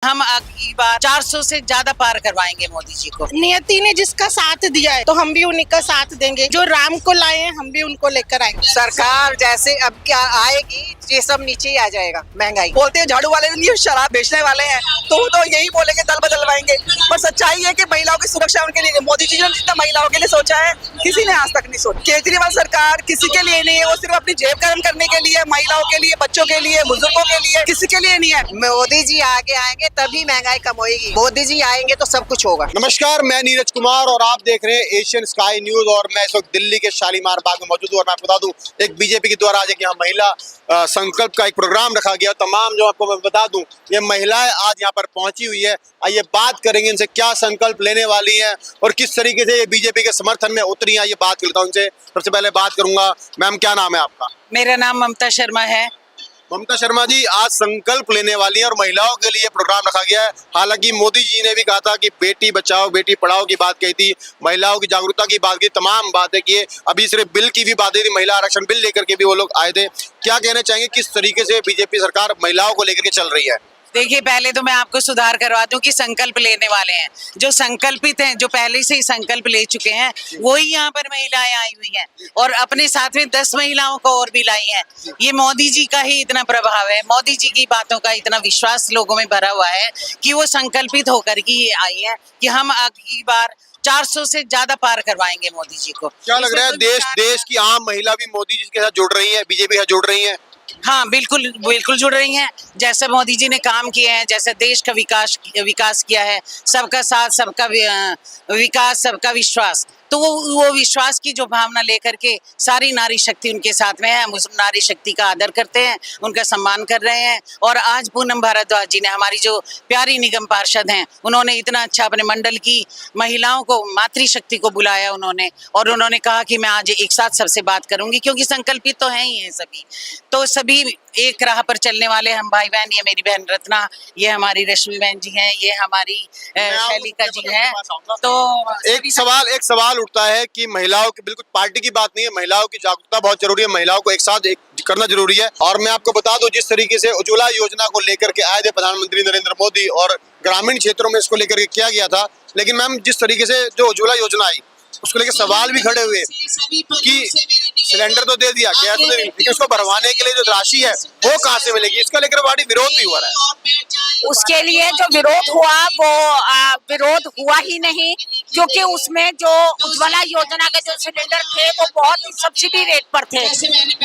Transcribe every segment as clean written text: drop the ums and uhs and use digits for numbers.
हम अगली बार 400 से ज्यादा पार करवाएंगे मोदी जी को। नियति ने जिसका साथ दिया है तो हम भी उन्हीं का साथ देंगे। जो राम को लाए हैं हम भी उनको लेकर आएंगे। सरकार जैसे अब क्या आएगी ये सब नीचे ही आ जाएगा। महंगाई बोलते हैं झाड़ू वाले नहीं, शराब बेचने वाले हैं तो वो तो यही बोलेंगे दल बदलवाएंगे। पर सच्चाई है कि महिलाओं की सुरक्षा उनके लिए मोदी जी ने जितना महिलाओं के लिए सोचा है किसी ने आज तक नहीं सोचा। केजरीवाल सरकार किसी के लिए नहीं है, वो सिर्फ अपनी जेब गर्म करने के लिए, महिलाओं के लिए, बच्चों के लिए, बुजुर्गों के लिए, किसी के लिए नहीं है। मोदी जी आगे आएंगे तभी महंगाई कम होगी। मोदी जी आएंगे तो सब कुछ होगा। नमस्कार, मैं नीरज कुमार और आप देख रहे हैं एशियन स्काई न्यूज। और मैं इस वक्त दिल्ली के शालीमार बाग में मौजूद हूँ और मैं आपको बता दूं, एक बीजेपी के द्वारा आज एक यहाँ महिला संकल्प का एक प्रोग्राम रखा गया। तमाम जो आपको मैं बता दूं, ये महिलाएं आज यहाँ पर पहुंची हुई है। आइए बात करेंगे इनसे, क्या संकल्प लेने वाली हैं और किस तरीके से ये बीजेपी के समर्थन में उतरी हैं। ये बात कर लेता हूँ इनसे। सबसे पहले बात करूंगा, मैम क्या नाम है आपका? मेरा नाम ममता शर्मा है। ममता शर्मा जी आज संकल्प लेने वाली है और महिलाओं के लिए प्रोग्राम रखा गया है। हालांकि मोदी जी ने भी कहा था कि बेटी बचाओ बेटी पढ़ाओ की बात कही थी, महिलाओं की जागरूकता की बात की, तमाम बातें की। अभी सिर्फ बिल की भी बात हुई थी, महिला आरक्षण बिल लेकर के भी वो लोग आए थे। क्या कहना चाहेंगे, किस तरीके से बीजेपी सरकार महिलाओं को लेकर के चल रही है? देखिए, पहले तो मैं आपको सुधार करवा दूं कि संकल्प लेने वाले हैं जो संकल्पित हैं, जो पहले से ही संकल्प ले चुके हैं, वही यहाँ पर महिलाएं आई हुई हैं और अपने साथ में 10 महिलाओं को और भी लाई हैं। ये मोदी जी का ही इतना प्रभाव है, मोदी जी की बातों का इतना विश्वास लोगों में भरा हुआ है कि वो संकल्पित होकर के ये आई है कि हम अगली बार 400 से ज्यादा पार करवाएंगे मोदी जी को। क्या लग रहा है, देश की आम महिला भी मोदी जी के साथ जुड़ रही है, बीजेपी के साथ जुड़ रही है? हाँ, बिल्कुल बिल्कुल जुड़ रही हैं। जैसे मोदी जी ने काम किए हैं, जैसे देश का विकास किया है, सबका साथ, सबका विकास, सबका विश्वास, तो वो विश्वास की जो भावना लेकर के सारी नारी शक्ति उनके साथ में है। हम उस नारी शक्ति का आदर करते हैं, उनका सम्मान कर रहे हैं। और आज पूनम भारद्वाज जी ने, हमारी जो प्यारी निगम पार्षद हैं, उन्होंने इतना अच्छा अपने मंडल की महिलाओं को, मातृशक्ति को बुलाया उन्होंने, और उन्होंने कहा कि मैं आज एक साथ सबसे बात करूंगी, क्योंकि संकल्पित तो हैं ही हैं सभी। तो सभी एक राह पर चलने वाले हम भाई बहन, ये मेरी बहन रत्ना, ये हमारी रश्मि बहन जी हैं, ये हमारी शैलिका जी हैं। तो एक सवाल उठता है कि महिलाओं की, बिल्कुल पार्टी की बात नहीं है, महिलाओं की जागरूकता बहुत जरूरी है, महिलाओं को एक साथ करना जरूरी है। और मैं आपको बता दूं, जिस तरीके से उज्ज्वला योजना को लेकर के आए थे प्रधानमंत्री नरेंद्र मोदी और ग्रामीण क्षेत्रों में इसको लेकर के किया गया था, लेकिन मैम जिस तरीके से जो उज्ज्वला योजना आई उसको लेकर सवाल भी खड़े हुए कि सिलेंडर तो दे दिया, गैस तो दे दी, लेकिन उसको भरवाने के लिए जो राशि है वो कहाँ से मिलेगी? इसका लेकर बड़ी विरोध भी हुआ है। उसके लिए जो विरोध हुआ वो विरोध हुआ ही नहीं, क्योंकि उसमें जो उज्ज्वला योजना के जो सिलेंडर थे वो बहुत ही सब्सिडी रेट पर थे।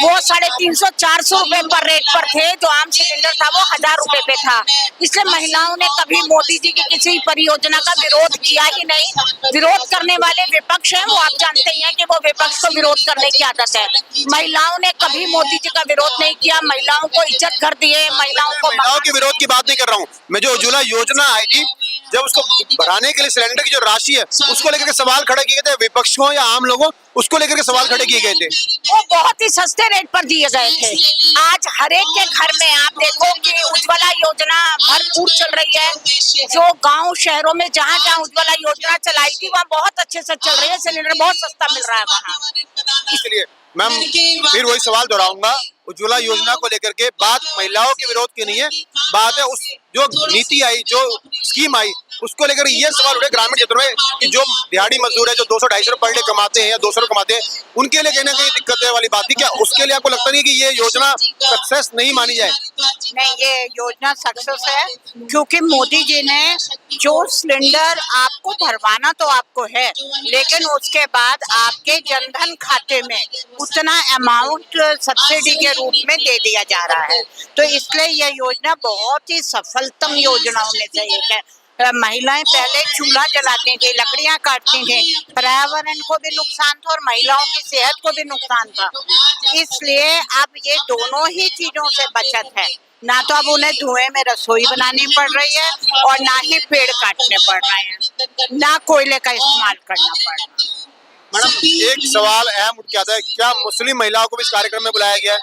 वो 350-400 रुपए पर रेट पर थे। जो आम सिलेंडर था वो 1000 रुपए पे था। इसलिए महिलाओं ने कभी मोदी जी की किसी परियोजना का विरोध किया ही नहीं। विरोध करने वाले विपक्ष है, वो आप जानते ही हैं कि वो विपक्ष को विरोध करने की आदत है। महिलाओं ने कभी मोदी जी का विरोध नहीं किया, महिलाओं को इज्जत कर दिए, महिलाओं के विरोध की बात नहीं कर रहा हूँ मैं। जो उज्ज्वला योजना आई थी, जब उसको भराने के लिए सिलेंडर की जो राशि है उसको लेकर के सवाल खड़े किए गए थे विपक्षों या आम लोगों, उसको लेकर के सवाल खड़े किए गए थे। वो बहुत ही सस्ते रेट पर दिए गए थे। आज हर एक के घर में आप देखो कि उज्ज्वला योजना भरपूर चल रही है। जो गांव शहरों में जहाँ जहाँ उज्ज्वला योजना चलाई थी वहाँ बहुत अच्छे से चल रही है, सिलेंडर बहुत सस्ता मिल रहा है वहाँ। इसलिए मैम फिर वही सवाल दोहराऊंगा, उज्ज्वला योजना को लेकर के बात महिलाओं के विरोध की नहीं है, बात है उस जो नीति आई, जो स्कीम आई, उसको लेकर ये सवाल उठे ग्रामीण क्षेत्रों में कि जो दिहाड़ी मजदूर है, जो 200-250 पर डे कमाते हैं या 200 कमाते हैं, उनके लिए कहीं ना कहीं दिक्कत वाली बात थी। क्या उसके लिए आपको लगता नहीं कि ये योजना सक्सेस नहीं मानी जाए? नहीं, ये योजना सक्सेस है, क्योंकि मोदी जी ने जो सिलेंडर आपको भरवाना तो आपको है, लेकिन उसके बाद आपके जनधन खाते में उतना अमाउंट सब्सिडी के रूप में दे दिया जा रहा है। तो इसलिए यह योजना बहुत ही सफलतम योजनाओं में से एक है। महिलाएं पहले चूल्हा जलाती थी, लकड़ियां काटती थी, पर्यावरण को भी नुकसान था और महिलाओं की सेहत को भी नुकसान था। इसलिए अब ये दोनों ही चीजों से बचत है। ना तो अब उन्हें धुएं में रसोई बनानी पड़ रही है और ना ही पेड़ काटने पड़ रहे हैं, ना कोयले का इस्तेमाल करना पड़ रहा है। मैडम एक सवाल अहम उठ के आता है, क्या मुस्लिम महिलाओं को भी इस कार्यक्रम में बुलाया गया है?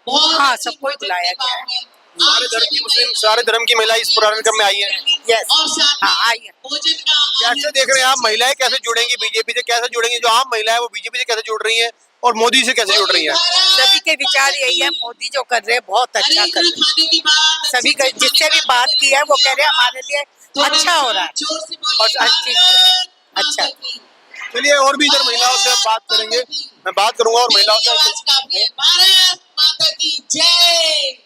हाँ, सबको ही बुलाया गया है। सारे धर्म की महिलाएं इस कार्यक्रम में आई है? यस, हाँ आई है। कैसे देख रहे हैं आप, महिलाएं कैसे जुड़ेंगी बीजेपी से, कैसे जुड़ेंगी? जो आम महिलाएं वो बीजेपी से कैसे जुड़ रही हैं और मोदी से कैसे जुड़ रही हैं? सभी के विचार यही है, मोदी जो कर रहे हैं बहुत अच्छा कर रहे हैं। सभी का जिससे भी बात की है वो कह रहे हैं हमारे लिए अच्छा हो रहा है और हर चीज अच्छा। चलिए और भी इधर महिलाओं से हम बात करेंगे, मैं बात करूंगा और महिलाओं से भारत माता की जय,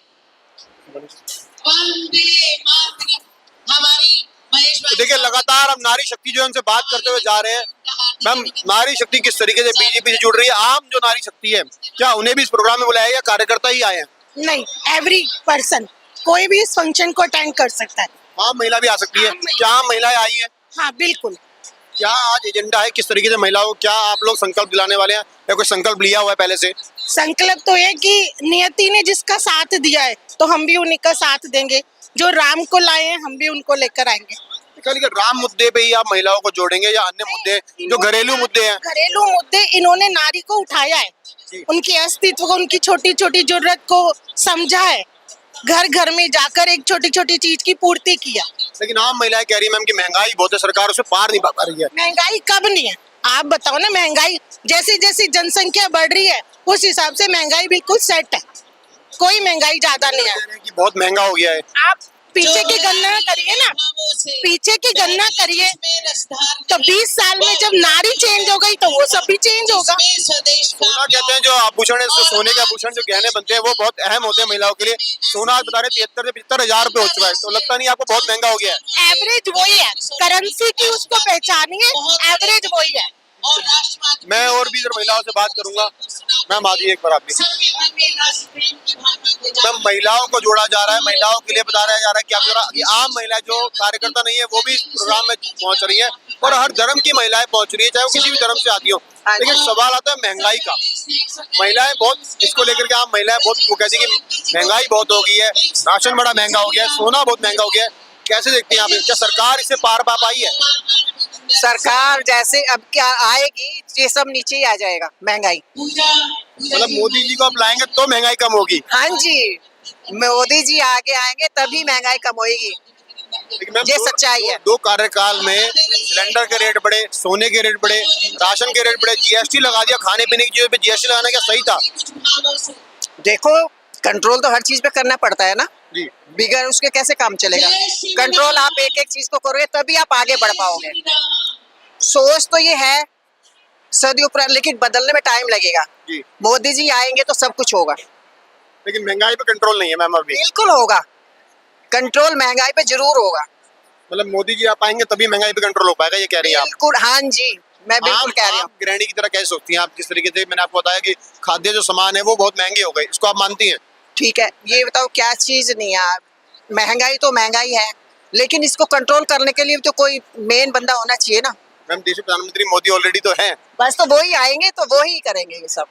वंदे मातरम। हमारी तो देखिए लगातार हम नारी शक्ति जो है उनसे बात करते हुए जा रहे हैं। मैम, नारी शक्ति किस तरीके से बीजेपी से जुड़ रही है? आम जो नारी शक्ति है क्या उन्हें भी इस प्रोग्राम में बुलाया या कार्यकर्ता ही आए हैं? नहीं, एवरी पर्सन कोई भी इस फंक्शन को अटेंड कर सकता है। आम महिला भी आ सकती है? क्या आम महिलाएं आई हैं? हाँ बिल्कुल। क्या आज एजेंडा है, किस तरीके से महिलाओं को क्या आप लोग संकल्प दिलाने वाले हैं या कोई संकल्प लिया हुआ है पहले से? संकल्प तो है कि नियति ने जिसका साथ दिया है तो हम भी उन्हीं का साथ देंगे। जो राम को लाए हैं हम भी उनको लेकर आएंगे। लेकिन राम मुद्दे पे ही आप महिलाओं को जोड़ेंगे या अन्य मुद्दे जो घरेलू मुद्दे हैं? घरेलू मुद्दे इन्होंने नारी को उठाया है, उनके अस्तित्व को, उनकी छोटी छोटी जरूरत को समझा है, घर घर में जाकर एक छोटी छोटी चीज की पूर्ति किया। लेकिन आम महिलाएं कह रही है मैम कि महंगाई बहुत है, सरकार उसे पार नहीं पा रही है। महंगाई कब नहीं है आप बताओ ना। महंगाई जैसी जैसी जनसंख्या बढ़ रही है उस हिसाब से महंगाई बिल्कुल सेट है, कोई महंगाई ज्यादा नहीं है। कि बहुत महंगा हो गया है। आप पीछे की गणना करिए ना, पीछे की गणना करिए तो 20 साल में जब नारी चेंज हो गई तो वो सब भी चेंज होगा। सोना कहते हैं जो आभूषण है, सोने के आभूषण जो गहने बनते हैं वो बहुत अहम होते हैं महिलाओं के लिए। सोना आज बता रहे 73 से 75 हजार रुपए हो चुका है, तो लगता नहीं आपको बहुत महंगा हो गया है? एवरेज वही है, करेंसी की उसको पहचानिए, एवरेज वही है। मैं और भी इधर महिलाओं से बात करूंगा। मैम आ जाइए एक बार आप भी। मैम, महिलाओं को जोड़ा जा रहा है, महिलाओं के लिए बताया जा रहा है कि आप कि आम महिला जो कार्यकर्ता नहीं है वो भी इस प्रोग्राम में पहुंच रही है और हर धर्म की महिलाएं पहुंच रही है, चाहे वो किसी भी धर्म से आती हो। लेकिन सवाल आता है महंगाई का। महिलाएं बहुत इसको लेकर के आम महिलाएं बहुत वो कहती है कि महंगाई बहुत हो गई है, राशन बड़ा महंगा हो गया है, सोना बहुत महंगा हो गया है। कैसे देखती हैं आप? क्या सरकार इसे पार पा पाई है? सरकार जैसे अब क्या आएगी ये सब नीचे ही आ जाएगा, महंगाई। मतलब मोदी जी को आप लाएंगे तो महंगाई कम होगी? हाँ जी, मोदी जी आगे आएंगे तभी महंगाई कम होगी। ये सच्चाई है। दो कार्यकाल में सिलेंडर के रेट बढ़े, सोने के रेट बढ़े, राशन के रेट बढ़े, जीएसटी लगा दिया। खाने पीने की चीजों पे जीएसटी लगाना क्या सही था? देखो, कंट्रोल तो हर चीज पे करना पड़ता है ना जी। बिगड़ उसके कैसे काम चलेगा? कंट्रोल आप एक एक चीज को करोगे तभी आप आगे बढ़ पाओगे। सोच तो ये है सदियों पर, लेकिन बदलने में टाइम लगेगा। जी। मोदी जी आएंगे तो सब कुछ होगा। लेकिन महंगाई पे कंट्रोल नहीं है मैम अभी। बिल्कुल होगा कंट्रोल, महंगाई पे जरूर होगा। मतलब मोदी जी आप आएंगे तभी महंगाई पे कंट्रोल हो पाएगा, ये कह रही हैं आप? बिल्कुल, हाँ जी, मैं बिल्कुल कह रही हूँ। गृहिणी की तरह कैसे सोचती हैं आप? जिस तरीके से मैंने आपको बताया कि खाद्य जो सामान है वो बहुत महंगे हो गए, इसको आप मानती हैं? ठीक है, ये बताओ क्या चीज नहीं है? महंगाई तो महंगाई है, लेकिन इसको कंट्रोल करने के लिए तो कोई मेन बंदा होना चाहिए ना। मैम, देश के प्रधानमंत्री मोदी ऑलरेडी तो हैं। बस तो वो ही आएंगे तो वो ही करेंगे ये सब।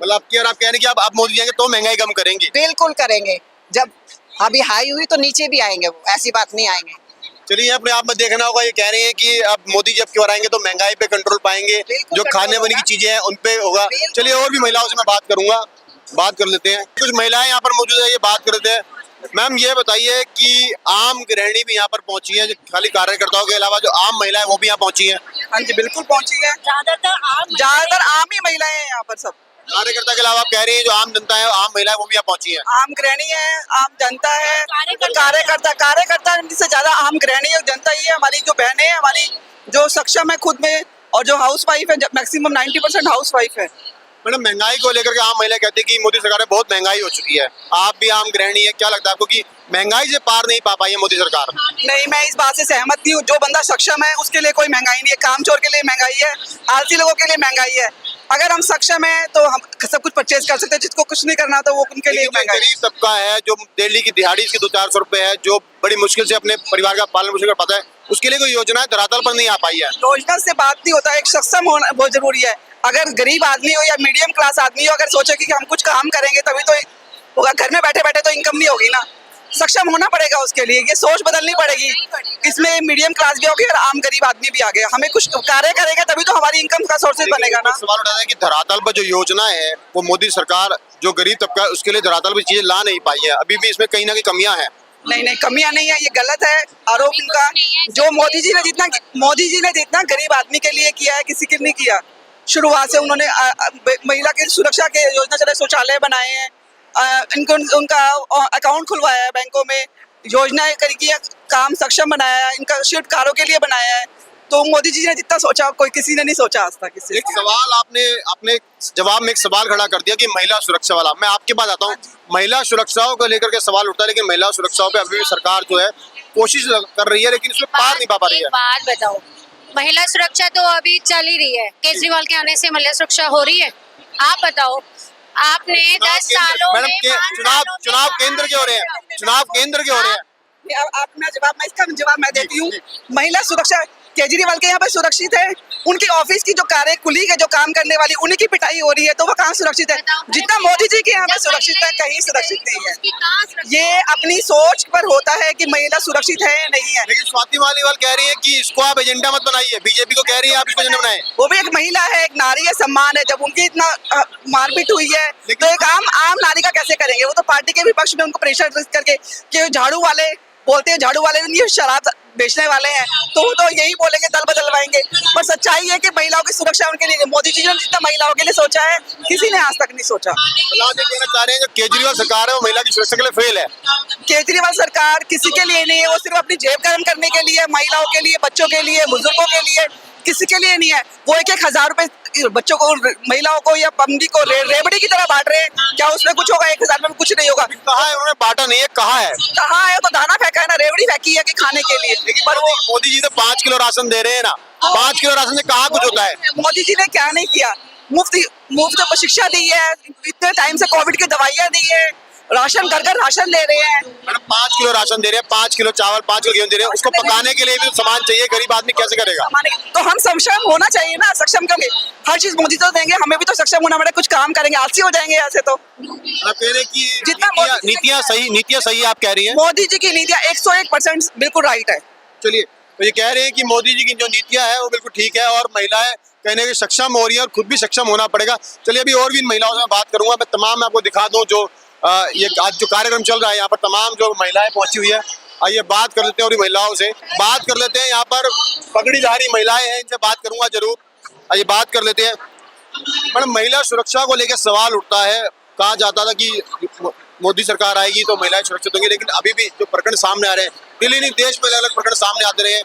मतलब आप कह रहे हैं कि आप मोदी जाएंगे तो महंगाई कम करेंगे? बिल्कुल करेंगे। जब अभी हाई हुई तो नीचे भी आएंगे वो, ऐसी बात नहीं आएंगे। चलिए, अपने आप में देखना होगा। ये कह रहे हैं कि अब मोदी जब क्यों आएंगे तो महंगाई पे कंट्रोल पाएंगे, जो खाने वाने की चीजें हैं उन पे होगा। चलिए और भी महिलाओं से मैं बात करूंगा, बात कर लेते हैं। कुछ महिलाएं यहाँ पर मौजूद है, ये बात कर लेते हैं। मैम, ये बताइए कि आम गृहिणी भी यहाँ पर पहुंची है, खाली कार्यकर्ताओं के अलावा जो आम महिलाएं वो भी यहाँ पहुंची है? हाँ जी, बिल्कुल पहुंची है। ज्यादातर आम ही महिलाएं हैं यहाँ पर। सब कार्यकर्ता के अलावा आप कह रही हैं जो आम जनता है, आम महिलाएं वो भी यहाँ पहुंची है? आम गृहिणी है, आम जनता है, कार्यकर्ता से ज्यादा आम गृहिणी और जनता ही है। हमारी जो बहनें हैं, हमारी जो सक्षम है खुद में, और जो हाउस वाइफ है, मैक्सिमम 90% हाउस वाइफ है। मैडम, महंगाई को लेकर के आम महिला कहती है कि मोदी सरकार में बहुत महंगाई हो चुकी है। आप भी आम गृहिणी है, क्या लगता है आपको कि महंगाई से पार नहीं पा पाई है मोदी सरकार? नहीं, मैं इस बात से सहमत नहीं हूँ। जो बंदा सक्षम है उसके लिए कोई महंगाई नहीं है। कामचोर के लिए महंगाई है, आलसी लोगों के लिए महंगाई है। अगर हम सक्षम है तो हम सब कुछ परचेज कर सकते हैं। जिसको कुछ नहीं करना तो वो उनके लिए महंगाई। गरीब तबका है जो दिल्ली की दिहाड़ी इसकी 200-400 रुपए है, जो बड़ी मुश्किल से अपने परिवार का पालन पोषण कर पाता है, उसके लिए कोई योजना धरातल पर नहीं आ पाई है। योजना से बात नहीं होता, एक सक्षम होना बहुत जरूरी है। अगर गरीब आदमी हो या मीडियम क्लास आदमी हो, अगर सोचे कि हम कुछ काम करेंगे तभी तो होगा, घर में बैठे बैठे तो इनकम नहीं होगी ना। सक्षम होना पड़ेगा उसके लिए, ये सोच बदलनी पड़ेगी। इसमें मीडियम क्लास भी होगी और आम गरीब आदमी भी आ गया। हमें कुछ कार्य करेंगे तभी तो हमारी इनकम का सोर्सेज बनेगा ना। सवाल उठाना है कि धरातल पर जो योजना है वो मोदी सरकार जो गरीब तबका है उसके लिए धरातल पर चीजें ला नहीं पाई है। अभी भी इसमें कहीं ना कहीं कमियां हैं। नहीं, कमियां नहीं है, ये गलत है आरोप इनका। जो मोदी जी ने जितना गरीब आदमी के लिए किया है, किसी के नहीं किया। शुरुआत से उन्होंने महिला की सुरक्षा के योजना चले शौचालय बनाए हैं, इनको उनका अकाउंट खुलवाया है बैंकों में, योजनाएं करी है, काम सक्षम बनाया है, इनका शिफ्ट कारों के लिए बनाया है। तो मोदी जी ने जितना सोचा कोई किसी ने नहीं सोचा आज तक। एक सवाल आपने अपने जवाब में एक सवाल खड़ा कर दिया कि महिला सुरक्षा वाला। मैं आपके पास आता हूँ, महिला सुरक्षाओं को लेकर के सवाल उठता है, लेकिन महिला सुरक्षाओं पे अभी भी सरकार जो है कोशिश कर रही है, लेकिन इसमें पार नहीं पा रही है। एक बात बताओ, महिला सुरक्षा तो अभी चल ही रही है, केजरीवाल के आने से महिला सुरक्षा हो रही है। आप बताओ, आपने 10 सालों में चुनाव केंद्र के हो रहे हैं, चुनाव केंद्र के हो रहे हैं। अपना जवाब मैं इसका जवाब मैं देती हूँ। महिला सुरक्षा केजरीवाल के यहाँ पर सुरक्षित है, उनके ऑफिस की जो कारें खुली है, जो काम करने वाली उन्हीं की पिटाई हो रही है, तो वो कहाँ सुरक्षित है? जितना मोदी जी के यहाँ पे सुरक्षित है, कहीं सुरक्षित नहीं है। ये अपनी सोच पर होता है कि महिला सुरक्षित है या नहीं है। लेकिन स्वाति मालीवाल कह रही है कि इसको आप एजेंडा मत बनाइए, बीजेपी को कह रही है आप इसको एजेंडा बनाएं। वो भी एक महिला है, एक नारी है, सम्मान है। जब उनकी इतना मारपीट हुई है तो एक आम नारी का कैसे करेंगे? वो तो पार्टी के विपक्ष में उनको प्रेशर करके कि झाड़ू वाले बोलते हैं, झाड़ू वाले नहीं शराब बेचने वाले हैं, तो वो तो यही बोलेंगे, दल बदलवाएंगे। पर सच्चाई है कि महिलाओं की सुरक्षा उनके लिए मोदी जी ने जितना महिलाओं के लिए सोचा है, किसी ने आज तक नहीं सोचा। कहना चाह रहे हैं जो केजरीवाल सरकार है वो महिला की सुरक्षा के लिए फेल है। केजरीवाल सरकार किसी के लिए नहीं है, वो सिर्फ अपनी जेब गर्म करने के लिए, महिलाओं के लिए, बच्चों के लिए, बुजुर्गों के लिए, किसी के लिए नहीं है। वो 1,000 रुपए बच्चों को, महिलाओं को या पमड़ी को रेबड़ी की तरह बांट रहे हैं। क्या उसमें कुछ होगा? 1,000 में कुछ नहीं होगा। कहा है उन्होंने बांटा नहीं है, कहा है तो दाना फेंका है ना, रेबड़ी फेंकी है कि खाने के लिए। पर वो मोदी जी तो 5 किलो राशन दे रहे हैं ना, 5 किलो राशन से कहाँ कुछ होता है? मोदी जी ने क्या नहीं किया? मुफ्त शिक्षा दी है, इतने टाइम से कोविड की दवाइयाँ दी है, राशन घर घर राशन दे रहे हैं। मैडम 5 किलो राशन दे रहे हैं, 5 किलो चावल, 5 किलो गेहूं दे रहे हैं, उसको पकाने के लिए भी तो सामान चाहिए, गरीब आदमी कैसे करेगा? तो हम सक्षम होना चाहिए ना, सक्षम क्योंकि हर चीज मोदी तो देंगे, हमें भी तो सक्षम होना पड़ेगा, कुछ काम करेंगे, आलसी हो जाएंगे ऐसे तो। आप कह रहे हैं कि जितना नीतियाँ सही आप कह रही हैं। मोदी जी की नीतियाँ 101% बिल्कुल राइट है। चलिए, तो ये कह रहे हैं कि मोदी जी की जो नीतियाँ है वो बिल्कुल ठीक है और महिलाएं कहने की सक्षम हो रही है और खुद भी सक्षम होना पड़ेगा। चलिए, अभी और भी इन महिलाओं से बात करूंगा। मैं तमाम आपको दिखा दूं जो ये आज जो कार्यक्रम चल रहा है, यहाँ पर तमाम जो महिलाएं पहुंची हुई है। आइए बात कर लेते हैं और महिलाओं से बात कर लेते हैं। यहाँ पर पगड़ीधारी महिलाएं हैं, इनसे बात करूंगा जरूर। आइए बात कर लेते हैं। मैडम, महिला सुरक्षा को लेकर सवाल उठता है। कहा जाता था कि मोदी सरकार आएगी तो महिलाएं सुरक्षित होंगी, लेकिन अभी भी जो प्रकरण सामने आ रहे हैं, दिल्ली नहीं देश में अलग अलग प्रकरण सामने आते रहे हैं।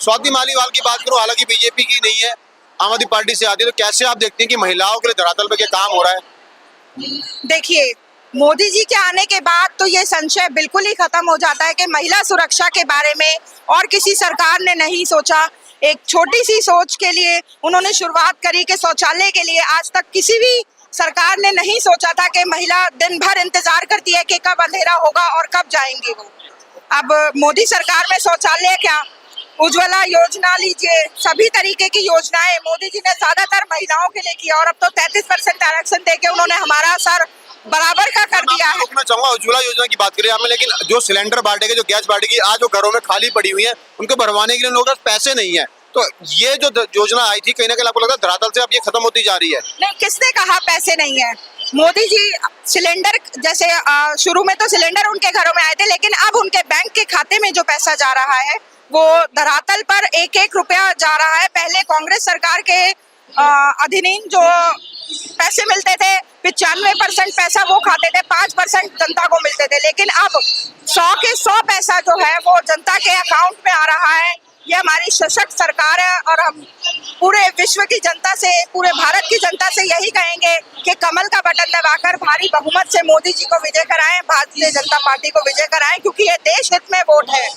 स्वाति मालीवाल की बात करूँ, हालांकि बीजेपी की नहीं है, आम आदमी पार्टी से आती है, तो कैसे आप देखते हैं कि महिलाओं के लिए धरातल पे क्या काम हो रहा है? देखिए, मोदी जी के आने के बाद तो ये संशय बिल्कुल ही खत्म हो जाता है कि महिला सुरक्षा के बारे में और किसी सरकार ने नहीं सोचा। एक छोटी सी सोच के लिए उन्होंने शुरुआत करी कि शौचालय के लिए आज तक किसी भी सरकार ने नहीं सोचा था कि महिला दिन भर इंतजार करती है कि कब अंधेरा होगा और कब जाएंगे वो। अब मोदी सरकार में शौचालय क्या, उज्ज्वला योजना लीजिए, सभी तरीके की योजनाएं मोदी जी ने ज्यादातर महिलाओं के लिए किया और अब तो 33% आरक्षण देके उन्होंने हमारा सर बराबर का कर दिया है। मैं चाहूंगा उज्ज्वला योजना की बात करें आपने, लेकिन जो सिलेंडर बांटेगी, जो गैस बांटेगी, आज जो घरों में खाली पड़ी हुई है, उनको भरवाने के लिए लोगों के पास पैसे नहीं है। तो ये जो योजना आई थी, कहीं ना कहीं आपको लगता है धरातल से अब ये खत्म होती जा रही है? नहीं, किसने कहा पैसे नहीं है? मोदी जी सिलेंडर जैसे शुरू में तो सिलेंडर उनके घरों में आए थे, लेकिन अब उनके बैंक के खाते में जो पैसा जा रहा है वो धरातल पर 1-1 रुपया जा रहा है। पहले कांग्रेस सरकार के अधीन जो पैसे मिलते थे, 95% पैसा वो खाते थे, 5% जनता को मिलते थे, लेकिन अब 100 के 100 पैसा जो है वो जनता के अकाउंट में आ रहा है। ये हमारी सशक्त सरकार है और हम पूरे विश्व की जनता से, पूरे भारत की जनता से यही कहेंगे कि कमल का बटन दबाकर भारी बहुमत से मोदी जी को विजय कराएं, भारतीय जनता पार्टी को विजय कराएं, क्योंकि ये देश हित में वोट है।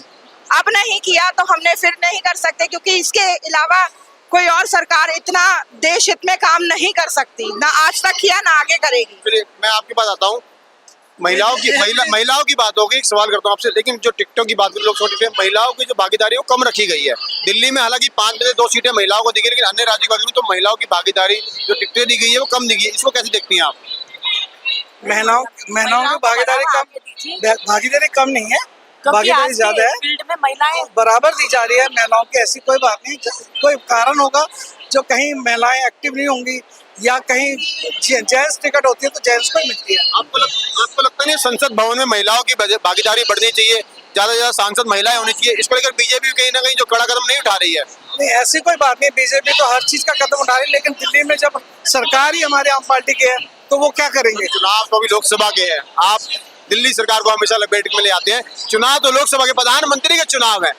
अब नहीं किया तो हमने फिर नहीं कर सकते, क्योंकि इसके अलावा कोई और सरकार इतना देश हित में काम नहीं कर सकती, ना आज तक किया ना आगे करेगी। चलिए, मैं आपके पास आता हूँ। महिलाओं की बात होगी, एक सवाल करता हूँ आपसे। लेकिन जो टिकटों की बात करें, लोग छोटे महिलाओं की जो भागीदारी है वो कम रखी गई है। दिल्ली में हालांकि 5 में से 2 सीटें महिलाओं को दी गई, लेकिन अन्य राज्यों की बात करूँ तो महिलाओं की भागीदारी जो टिकटें दी गई है वो कम दी गई है। इसको कैसे देखती हैं आप? महिलाओं की भागीदारी कम नहीं है, भागीदारी ज्यादा है। फील्ड में महिलाएं बराबर दी जा रही है महिलाओं की, ऐसी कोई बात नहीं। कोई कारण होगा जो कहीं महिलाएं एक्टिव नहीं होंगी या कहीं जेंट्स टिकट होती है तो जेंट्स को मिलती है। आपको लगता नहीं संसद भवन में महिलाओं की भागीदारी बढ़नी चाहिए, ज्यादा से ज्यादा सांसद महिलाएं होनी चाहिए? इसको लेकर बीजेपी कहीं ना कहीं जो कड़ा कदम नहीं उठा रही है? नहीं, ऐसी कोई बात नहीं। बीजेपी तो हर चीज का कदम उठा रही है, लेकिन दिल्ली में जब सरकार ही हमारे आम पार्टी की है तो वो क्या करेंगे? चुनाव तो अभी लोकसभा के हैं, आप दिल्ली सरकार को हमेशा लपेट में ले आते हैं। चुनाव तो लोकसभा के प्रधानमंत्री के चुनाव है।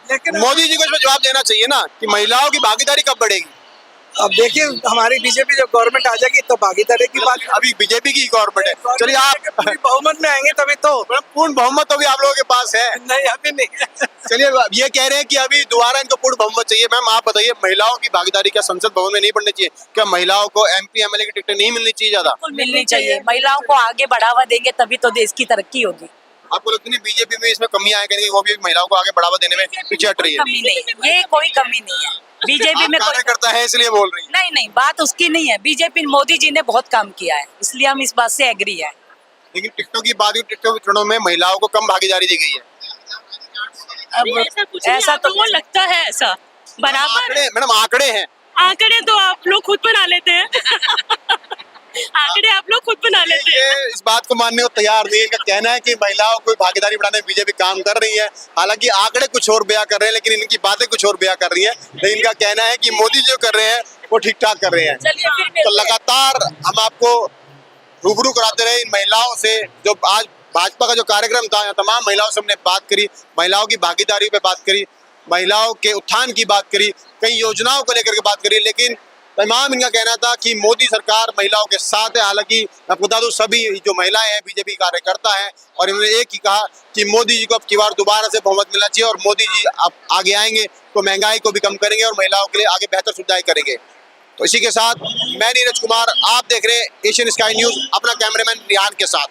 लेकिन मोदी जी को इसमें जवाब देना चाहिए ना कि महिलाओं की भागीदारी कब बढ़ेगी। अब देखिए, हमारी बीजेपी जब गवर्नमेंट आ जाएगी तो भागीदारी की बात। अभी बीजेपी की गवर्नमेंट है। चलिए आप पूरी बहुमत में आएंगे तभी तो। पूर्ण बहुमत तो भी आप लोगों के पास है। नहीं, अभी नहीं। चलिए ये कह रहे हैं कि अभी दोबारा इनको पूर्ण बहुमत चाहिए। मैम आप बताइए, महिलाओं की भागीदारी क्या संसद भवन में नहीं बढ़नी चाहिए? क्या महिलाओं को MP MLA की टिकटें नहीं मिलनी चाहिए? ज्यादा मिलनी चाहिए। महिलाओं को आगे बढ़ावा देंगे तभी तो देश की तरक्की होगी। आपको लगता नहीं बीजेपी में इसमें कमियां आए करेंगी, वो भी महिलाओं को आगे बढ़ावा देने में पीछे हट रही है? कमी नहीं, ये कोई कमी नहीं है बीजेपी में। कोई कार्यकर्ता है इसलिए बोल रही है। नहीं नहीं, बात उसकी नहीं है। बीजेपी मोदी जी ने बहुत काम किया है, इसलिए हम इस बात से एग्री है। लेकिन टिकटों की बात, टिकटों के चुनाव में महिलाओं को कम भागीदारी दी गई है। अब ऐसा तो वो लगता है ऐसा बराबर। मैडम आंकड़े हैं। आंकड़े तो आप लोग खुद बना लेते हैं। आंकड़े आप लोग खुद बना लेते हैं। ये इस बात को मानने को तैयार नहीं है। इनका कहना है कि महिलाओं को भागीदारी बढ़ाने में बीजेपी काम कर रही है। हालांकि आंकड़े कुछ और बयां कर रहे हैं, लेकिन इनकी बातें कुछ और बयां कर रही है। लेकिन इनका कहना है कि मोदी जो कर रहे हैं वो ठीक ठाक कर रहे हैं। तो लगातार हम आपको रूबरू कराते रहे इन महिलाओं से। जो आज भाजपा का जो कार्यक्रम था, यहाँ तमाम महिलाओं से हमने बात करी, महिलाओं की भागीदारी पे बात करी, महिलाओं के उत्थान की बात करी, कई योजनाओं को लेकर के बात करी। लेकिन तमाम इनका कहना था कि मोदी सरकार महिलाओं के साथ है। हालांकि मैं बता दूं, सभी जो महिलाएं हैं बीजेपी कार्यकर्ता हैं, और इन्होंने एक ही कहा कि मोदी जी को अब की बार दोबारा से बहुमत मिलना चाहिए, और मोदी जी अब आगे आएंगे तो महंगाई को भी कम करेंगे और महिलाओं के लिए आगे बेहतर सुविधाएं करेंगे। तो इसी के साथ मैं नीरज कुमार, आप देख रहे हैं एशियन स्काई न्यूज, अपना कैमरामैन रिहान के साथ।